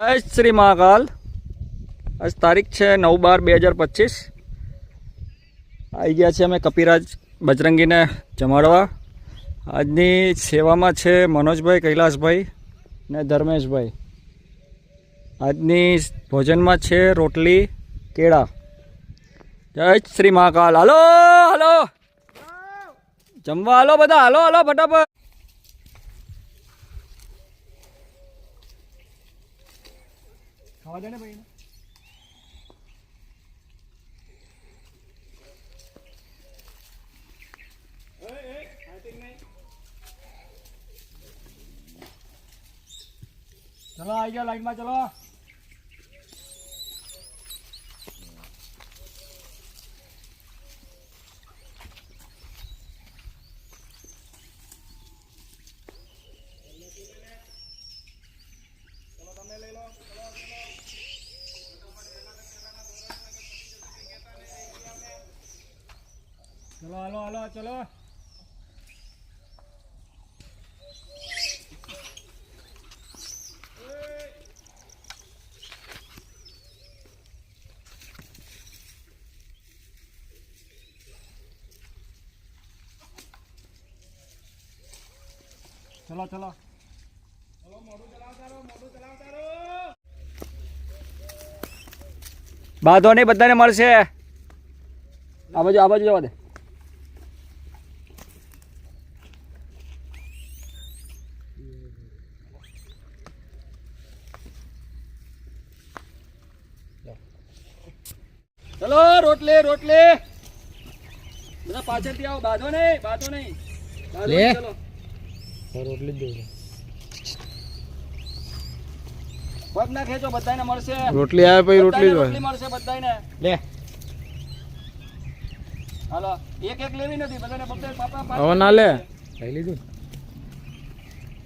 જય શ્રી મહાકાલ। આજ તારીખ છે 9/12/2025। આવી ગયા છે અમે કપિરાજ બજરંગીને જમાડવા। આજની સેવામાં છે મનોજભાઈ, કૈલાસભાઈ ને ધર્મેશભાઈ। આજની ભોજનમાં છે રોટલી, કેળા। જય શ્રી મહાકાલ। હાલો હાલો જમવા હાલો બધા, હાલો હાલો ફટાફટ। ખાવા દે ને ભાઈ। चलो आई जाओ लाइन में, चलो चलो हेलो हेलो चलो चलो चलो चलो मोडू चलावता रहो। बाधो नहीं, बधाने मळशे। आ बाजू जवा दे। चलो रोटले रोटले બધા પાછળથી આવો, બાધો નહીં લે। ચલો રોટલી જ દે, પગ ના ખેંચો, બધાને મળશે રોટલી। આવે પછી રોટલી મળશે બધાને, લે હાલો। એક એક લેવી નથી, બધાને બબ્બે પાપા હવે ના લે, લઈ લીધું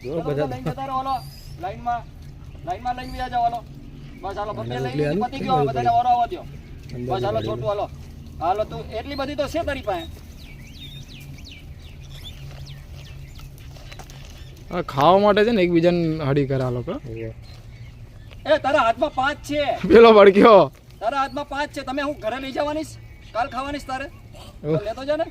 જો બધા લઈને જતા રહો। હાલો લાઈનમાં લઈને બીજા જાવ। હાલો બસ હાલો, બબ્બે લઈ પતી ગયો, બધાને ઓરો આવવા દો બસ। હાલો છોટું હાલો હાલો, તું એટલી બધી તો છે તારી પાસે। ખાવા માટે છે ને એકબીજાને હળી કરે આ લોકો। એ તારા હાથમાં 5 છે, પેલો ભડક્યો તારા હાથમાં 5 છે। તમે હું ઘરે લઈ જવાની કાલ ખાવાની તારે લેતો જા ને।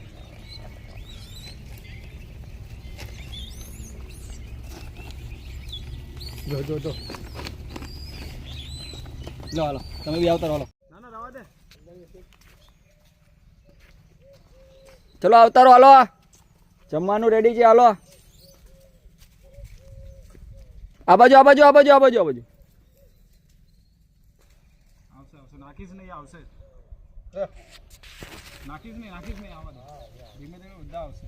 જો જો જો લો હાલો તમે બી આવતા રહો। ના ના રવા દે, ચલો આવતા રહો। હાલો જમવાનું રેડી છે, હાલો આ બાજુ આવશે આવશે, નાખીશ નહીં આવશે, નાખીશ નહીં આવવા દે, ધીમે ધીમે બધા આવશે।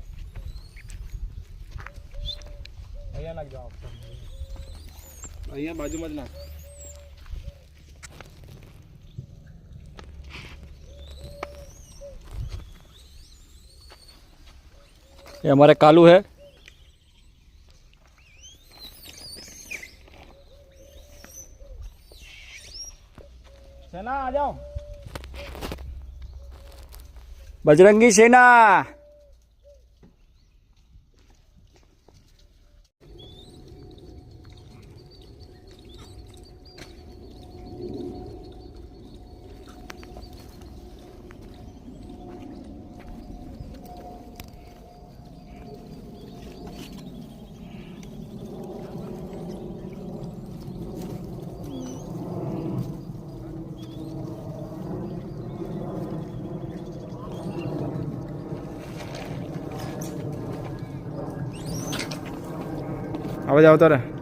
અહીંયા નાખજો, અહીંયા બાજુમાં જ નાખ। ये हमारे कालू है। सेना आ जाओ, बजरंगी सेना। आवाज आवता रहे।